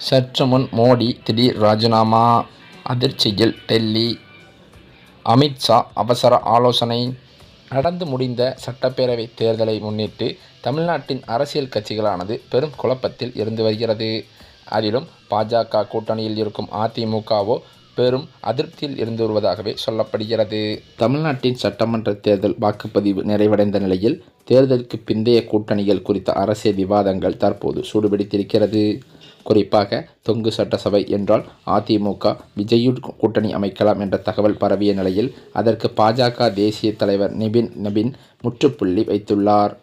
சற்று முன் மோடி திடீர் ராஜினாமா, அதிர்ச்சியில் டெல்லி. அமித்ஷா அவசர ஆலோசனை. நடந்து முடிந்த சட்டப்பேரவை தேர்தலை முன்னிட்டு தமிழ்நாட்டின் அரசியல் கட்சிகளானது பெரும் குழப்பத்தில் இருந்து வருகிறது. அதிலும் பாஜக கூட்டணியில் இருக்கும் அதிமுகவோ பெரும் அதிருப்தியில் இருந்து வருவதாகவே சொல்லப்படுகிறது. தமிழ்நாட்டின் சட்டமன்ற தேர்தல் வாக்குப்பதிவு நிறைவடைந்த நிலையில் தேர்தலுக்கு பிந்தைய கூட்டணிகள் குறித்த அரசியல் விவாதங்கள் தற்போது சூடுபிடித்திருக்கிறது. குறிப்பாக தொங்கு சட்டசபை என்றால் அதிமுக விஜயுடன் கூட்டணி அமைக்கலாம் என்ற தகவல் பரவிய நிலையில் அதற்கு பாஜக தேசிய தலைவர் நிபின் நபீன் முற்றுப்புள்ளி வைத்துள்ளார்.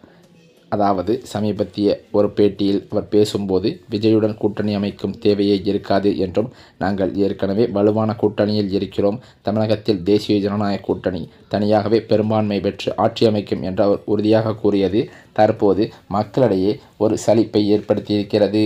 அதாவது சமீபத்திய ஒரு பேட்டியில் அவர் பேசும்போது விஜயுடன் கூட்டணி அமைக்கும் தேவையே இருக்காது என்றும், நாங்கள் ஏற்கனவே வலுவான கூட்டணியில் இருக்கிறோம், தமிழகத்தில் தேசிய ஜனநாயக கூட்டணி தனியாகவே பெரும்பான்மை பெற்று ஆட்சி அமைக்கும் என்று அவர் உறுதியாக கூறியது தற்போது மக்களிடையே ஒரு சலிப்பை ஏற்படுத்தியிருக்கிறது.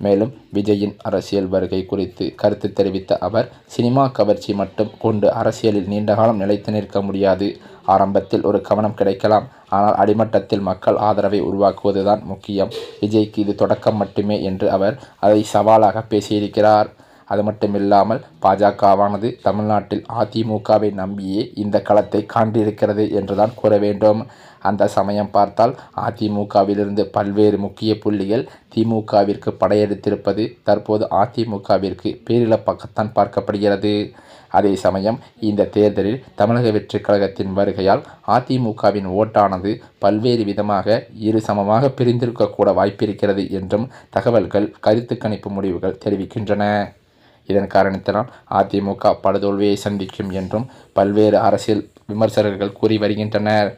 மேலும் விஜயின் அரசியல் வருகை குறித்து கருத்து தெரிவித்த அவர், சினிமா கவர்ச்சி மட்டும் கொண்டு அரசியலில் நீண்டகாலம் நிலைத்து நிற்க முடியாது, ஆரம்பத்தில் ஒரு கவனம் கிடைக்கலாம், ஆனால் அடிமட்டத்தில் மக்கள் ஆதரவை உருவாக்குவதுதான் முக்கியம், விஜய்க்கு இது தொடக்கம் மட்டுமே என்று அவர் அதை சவாலாக பேசியிருக்கிறார். அது மட்டுமில்லாமல் பாஜகவானது தமிழ்நாட்டில் அதிமுகவை நம்பியே இந்த களத்தை காண்டிருக்கிறது என்றுதான் கூற வேண்டும். அந்த சமயம் பார்த்தால் அதிமுகவிலிருந்து பல்வேறு முக்கிய புள்ளிகள் திமுகவிற்கு படையெடுத்திருப்பது தற்போது அதிமுகவிற்கு பேரிழப்பாகத்தான் பார்க்கப்படுகிறது. அதே சமயம் இந்த தேர்தலில் தமிழக வெற்றிக் கழகத்தின் வருகையால் அதிமுகவின் ஓட்டானது பல்வேறு விதமாக இரு சமமாக பிரிந்திருக்கக்கூட வாய்ப்பிருக்கிறது என்றும் தகவல்கள், கருத்து கணிப்பு முடிவுகள் தெரிவிக்கின்றன. இதன் காரணத்தினால் அதிமுக படுதோல்வியை சந்திக்கும் என்றும் பல்வேறு அரசியல் விமர்சகர்கள் கூறி வருகின்றனர்.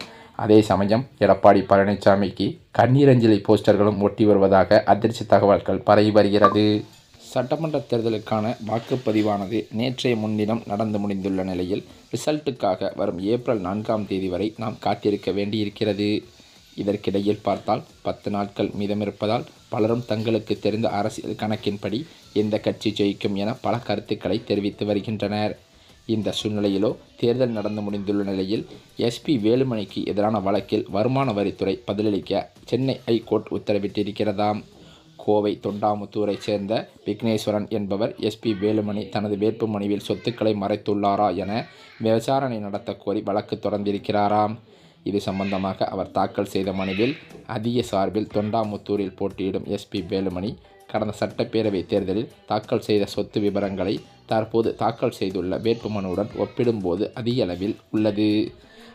அதே சமயம் எடப்பாடி பழனிசாமிக்கு கண்ணீரஞ்சலி போஸ்டர்களும் ஒட்டி வருவதாக அதிர்ச்சி தகவல்கள் பரவி வருகிறது. சட்டமன்ற தேர்தலுக்கான வாக்குப்பதிவானது நேற்றைய முன்தினம் நடந்து முடிந்துள்ள நிலையில் ரிசல்ட்டுக்காக வரும் ஏப்ரல் 4ஆம் தேதி வரை நாம் காத்திருக்க வேண்டியிருக்கிறது. இதற்கிடையில் பார்த்தால் 10 நாட்கள் மீதமிருப்பதால் பலரும் தங்களுக்கு தெரிந்த அரசியல் கணக்கின்படி எந்த கட்சி ஜெயிக்கும் என பல கருத்துக்களை தெரிவித்து வருகின்றனர். இந்த சூழ்நிலையிலோ தேர்தல் நடந்து முடிந்துள்ள நிலையில் எஸ்பி வேலுமணிக்கு எதிரான வழக்கில் வருமான வரித்துறை பதிலளிக்க சென்னை ஐகோர்ட் உத்தரவிட்டிருக்கிறதாம். கோவை தொண்டாமுத்தூரை சேர்ந்த விக்னேஸ்வரன் என்பவர் எஸ்பி வேலுமணி தனது வேட்பு மனுவில் சொத்துக்களை மறைத்துள்ளாரா என விசாரணை நடத்த கோரி வழக்கு தொடர்ந்திருக்கிறாராம். இது சம்பந்தமாக அவர் தாக்கல் செய்த மனுவில் அதிக சார்பில் தொண்டாமுத்தூரில் போட்டியிடும் எஸ்பி வேலுமணி கடந்த சட்டப்பேரவை தேர்தலில் தாக்கல் செய்த சொத்து விவரங்களை தற்போது தாக்கல் செய்துள்ள வேட்புமனுவுடன் ஒப்பிடும்போது அதிக அளவில் உள்ளது.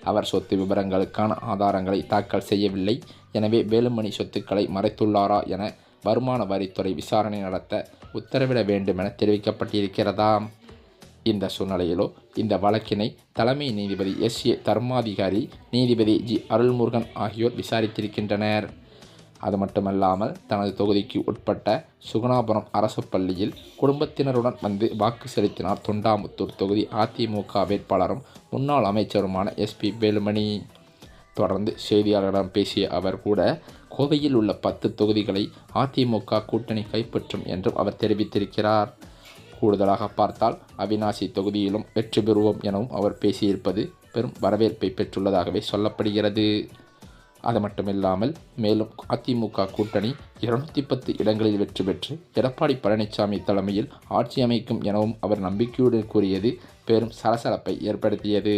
அவர் சொத்து விவரங்களுக்கான ஆதாரங்களை தாக்கல் செய்யவில்லை, எனவே வேலுமணி சொத்துக்களை மறைத்துள்ளாரா என வருமான வரித்துறை விசாரணை நடத்த உத்தரவிட வேண்டுமென தெரிவிக்கப்பட்டிருக்கிறதாம். இந்த சூழ்நிலையிலோ இந்த வழக்கினை தலைமை நீதிபதி எஸ்.ஏ. தர்மாதிகாரி, நீதிபதி ஜி. அருள்முருகன் ஆகியோர் விசாரித்திருக்கின்றனர். அது மட்டுமல்லாமல் தனது தொகுதிக்கு உட்பட்ட சுகுணாபுரம் அரசு பள்ளியில் குடும்பத்தினருடன் வந்து வாக்கு செலுத்தினார் தொண்டாமுத்தூர் தொகுதி அதிமுக வேட்பாளரும் முன்னாள் அமைச்சருமான எஸ்பி வேலுமணி. தொடர்ந்து செய்தியாளர்களிடம் பேசிய அவர் கூட கோவையில் உள்ள 10 தொகுதிகளை அதிமுக கூட்டணி கைப்பற்றும் என்றும் அவர் தெரிவித்திருக்கிறார். கூடுதலாக பார்த்தால் அவிநாசி தொகுதியிலும் வெற்றி பெறுவோம் எனவும் அவர் பேசியிருப்பது பெரும் வரவேற்பை பெற்றுள்ளதாகவே சொல்லப்படுகிறது. அது மட்டுமில்லாமல் மேலும் அதிமுக கூட்டணி 210 இடங்களில் வெற்றி பெற்று எடப்பாடி பழனிசாமி தலைமையில் ஆட்சி அமைக்கும் எனவும் அவர் நம்பிக்கையுடன் கூறியது பெரும் சலசலப்பை ஏற்படுத்தியது.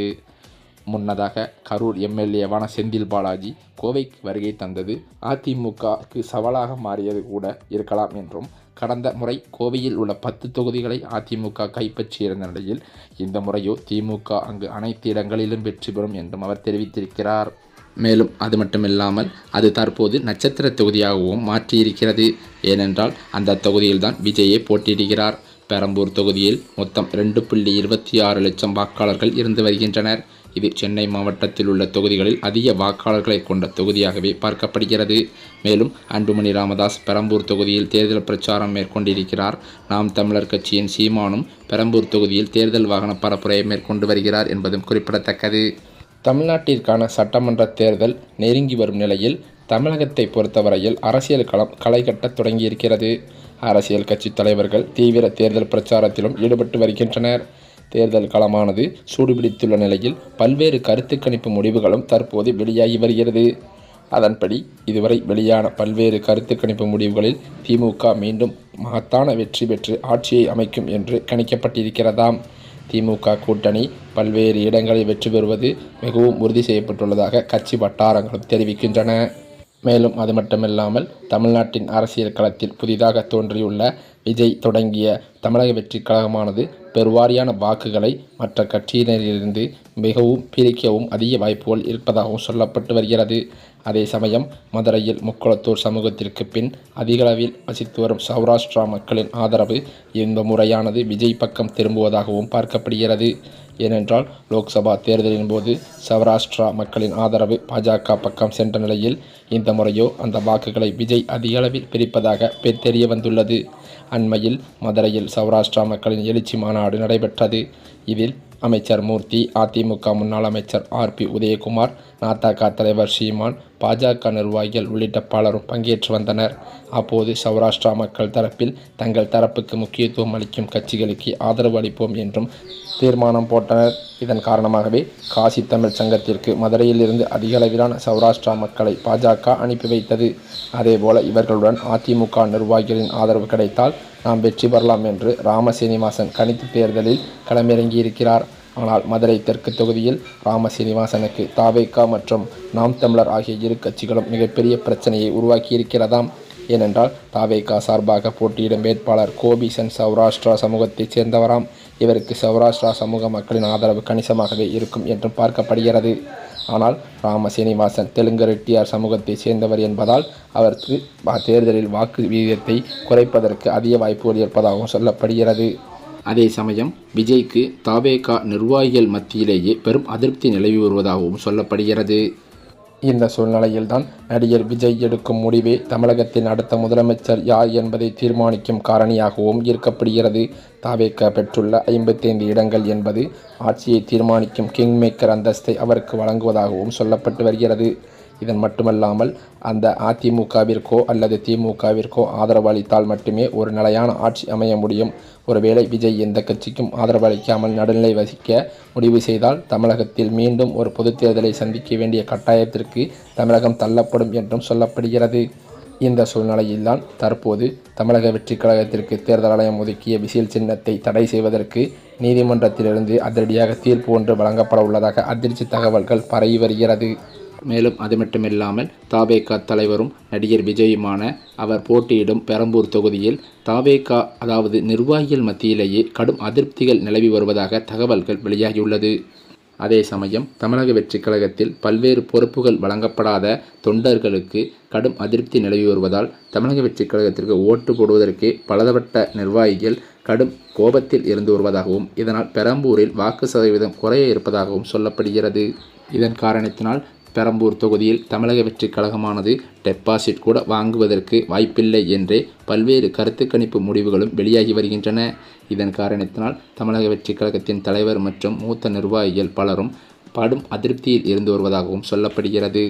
முன்னதாக கரூர் எம்எல்ஏவான செந்தில் பாலாஜி கோவைக்கு வருகை தந்தது அதிமுகவுக்கு சவாலாக மாறியது கூட இருக்கலாம் என்றும், கடந்த முறை கோவையில் உள்ள 10 தொகுதிகளை அதிமுக கைப்பற்றியிருந்த நிலையில் இந்த முறையோ திமுக அங்கு அனைத்து இடங்களிலும் வெற்றி பெறும் என்றும் அவர் தெரிவித்திருக்கிறார். மேலும் அது மட்டுமில்லாமல் அது தற்போது நட்சத்திர தொகுதியாகவும் மாற்றியிருக்கிறது. ஏனென்றால் அந்த தொகுதியில்தான் விஜயே போட்டியிடுகிறார். பெரம்பூர் தொகுதியில் மொத்தம் 2.26 லட்சம் வாக்காளர்கள் இருந்து வருகின்றனர். இது சென்னை மாவட்டத்தில் உள்ள தொகுதிகளில் அதிக வாக்காளர்களை கொண்ட தொகுதியாகவே பார்க்கப்படுகிறது. மேலும் அன்புமணி ராமதாஸ் பெரம்பூர் தொகுதியில் தேர்தல் பிரச்சாரம் மேற்கொண்டிருக்கிறார். நாம் தமிழர் கட்சியின் சீமானும் பெரம்பூர் தொகுதியில் தேர்தல் வாகன பரப்புரையை மேற்கொண்டு வருகிறார் என்பதும் குறிப்பிடத்தக்கது. தமிழ்நாட்டிற்கான சட்டமன்ற தேர்தல் நெருங்கி வரும் நிலையில் தமிழகத்தை பொறுத்தவரையில் அரசியல் களம் களை கட்டத் தொடங்கியிருக்கிறது. அரசியல் கட்சி தலைவர்கள் தீவிர தேர்தல் பிரச்சாரத்திலும் ஈடுபட்டு வருகின்றனர். தேர்தல் களமானது சூடுபிடித்துள்ள நிலையில் பல்வேறு கருத்து கணிப்பு முடிவுகளும் தற்போது வெளியாகி வருகிறது. அதன்படி இதுவரை வெளியான பல்வேறு கருத்து கணிப்பு முடிவுகளில் திமுக மீண்டும் மகத்தான வெற்றி பெற்று ஆட்சியை அமைக்கும் என்று கணிக்கப்பட்டிருக்கிறதாம். திமுக கூட்டணி பல்வேறு இடங்களில் வெற்றி பெறுவது மிகவும் உறுதி செய்யப்பட்டுள்ளதாக கட்சி வட்டாரங்களும் தெரிவிக்கின்றன. மேலும் அது மட்டுமில்லாமல் தமிழ்நாட்டின் அரசியல் களத்தில் புதிதாக தோன்றியுள்ள விஜய் தொடங்கிய தமிழக வெற்றிக் கழகமானது பெருவாரியான வாக்குகளை மற்ற கட்சியினரிலிருந்து மிகவும் பிரிக்கவும் அதிக வாய்ப்புகள் இருப்பதாகவும் சொல்லப்பட்டு வருகிறது. அதே சமயம் மதுரையில் முக்குளத்தூர் சமூகத்திற்கு பின் அதிகளவில் வசித்து வரும் சௌராஷ்டிரா மக்களின் ஆதரவு இந்த முறையானது விஜய் பக்கம் திரும்புவதாகவும் பார்க்கப்படுகிறது. ஏனென்றால் லோக்சபா தேர்தலின் போது சௌராஷ்டிரா மக்களின் ஆதரவு பாஜக பக்கம் சென்ற நிலையில் இந்த முறையோ அந்த வாக்குகளை விஜய் அதிக அளவில் பிரிப்பதாக தெரிய வந்துள்ளது. அண்மையில் மதுரையில் சௌராஷ்டிரா மக்களின் எழுச்சி மாநாடு நடைபெற்றது. இதில் அமைச்சர் மூர்த்தி, அதிமுக முன்னாள் அமைச்சர் RP உதயகுமார், நாதக தலைவர் சீமான், பாஜக நிர்வாகிகள் உள்ளிட்ட பலரும் பங்கேற்று வந்தனர். அப்போது சௌராஷ்டிரா மக்கள் தரப்பில் தங்கள் தரப்புக்கு முக்கியத்துவம் அளிக்கும் கட்சிகளுக்கு ஆதரவு அளிப்போம் என்றும் தீர்மானம் போட்டனர். இதன் காரணமாகவே காசி தமிழ் சங்கத்திற்கு மதுரையிலிருந்து அதிக அளவிலான சௌராஷ்டிரா மக்களை பாஜக அனுப்பி வைத்தது. அதேபோல இவர்களுடன் அதிமுக நிர்வாகிகளின் ஆதரவு கிடைத்தால் நாம் வெற்றி பெறலாம் என்று ராமசீனிவாசன் கணித்து தேர்தலில் களமிறங்கியிருக்கிறார். ஆனால் மதுரை தெற்கு தொகுதியில் ராமசீனிவாசனுக்கு தவேக மற்றும் நாம் தமிழர் ஆகிய இரு கட்சிகளும் மிகப்பெரிய பிரச்சனையை உருவாக்கியிருக்கிறதாம். ஏனென்றால் தவேக சார்பாக போட்டியிடும் வேட்பாளர் கோபிசன் சௌராஷ்டிரா சமூகத்தைச் சேர்ந்தவராம். இவருக்கு சௌராஷ்டிரா சமூக மக்களின் ஆதரவு கணிசமாகவே இருக்கும் என்றும் பார்க்கப்படுகிறது. ஆனால் ராமசீனிவாசன் தெலுங்கு ரெட்டியார் சமூகத்தைச் சேர்ந்தவர் என்பதால் அவருக்கு தேர்தலில் வாக்கு விகிதத்தை குறைப்பதற்கு அதிக வாய்ப்புகள் இருப்பதாகவும் சொல்லப்படுகிறது. அதே சமயம் விஜய்க்கு தவேக நிர்வாகிகள் மத்தியிலேயே பெரும் அதிருப்தி நிலவி வருவதாகவும் சொல்லப்படுகிறது. இந்த சூழ்நிலையில்தான் நடிகர் விஜய் எடுக்கும் முடிவே தமிழகத்தின் அடுத்த முதலமைச்சர் யார் என்பதை தீர்மானிக்கும் காரணியாகவும் இருக்கப்படுகிறது. தவேக பெற்றுள்ள 55 இடங்கள் என்பது ஆட்சியை தீர்மானிக்கும் கிங் மேக்கர் அந்தஸ்தை அவருக்கு வழங்குவதாகவும் சொல்லப்பட்டு வருகிறது. இதன் மட்டுமல்லாமல் அந்த அதிமுகவிற்கோ அல்லது திமுகவிற்கோ ஆதரவு அளித்தால் மட்டுமே ஒரு நிலையான ஆட்சி அமைய முடியும். ஒருவேளை விஜய் எந்த கட்சிக்கும் ஆதரவு அளிக்காமல் நடுநிலை வகிக்க முடிவு செய்தால் தமிழகத்தில் மீண்டும் ஒரு பொதுத் தேர்தலை சந்திக்க வேண்டிய கட்டாயத்திற்கு தமிழகம் தள்ளப்படும் என்றும் சொல்லப்படுகிறது. இந்த சூழ்நிலையில்தான் தற்போது தமிழக வெற்றிக் கழகத்திற்கு தேர்தல் ஆணையம் ஒதுக்கிய விசில் சின்னத்தை தடை செய்வதற்கு நீதிமன்றத்திலிருந்து அதிரடியாக தீர்ப்பு ஒன்று வழங்கப்பட உள்ளதாக அதிர்ச்சி தகவல்கள் பரவி வருகிறது. மேலும் அது மட்டுமில்லாமல் தவேக தலைவரும் நடிகர் விஜயுமான அவர் போட்டியிடும் பெரம்பூர் தொகுதியில் தவேக அதாவது நிர்வாகிகள் மத்தியிலேயே கடும் அதிருப்திகள் நிலவி வருவதாக தகவல்கள் வெளியாகியுள்ளது. அதே சமயம் தமிழக வெற்றிக் கழகத்தில் பல்வேறு பொறுப்புகள் வழங்கப்படாத தொண்டர்களுக்கு கடும் அதிருப்தி நிலவி வருவதால் தமிழக வெற்றிக் கழகத்திற்கு ஓட்டு போடுவதற்கே பலதரப்பட்ட நிர்வாகிகள் கடும் கோபத்தில் இருந்து வருவதாகவும் இதனால் பெரம்பூரில் வாக்கு சதவீதம் குறைய இருப்பதாகவும் சொல்லப்படுகிறது. இதன் காரணத்தினால் பெரம்பூர் தொகுதியில் தமிழக வெற்றிக் கழகமானது டெபாசிட் கூட வாங்குவதற்கு வாய்ப்பில்லை என்றே பல்வேறு கருத்து கணிப்பு முடிவுகளும் வெளியாகி வருகின்றன. இதன் காரணத்தினால் தமிழக வெற்றிக் கழகத்தின் தலைவர் மற்றும் மூத்த நிர்வாகிகள் பலரும் கடும் அதிருப்தியில் இருந்து வருவதாகவும் சொல்லப்படுகிறது.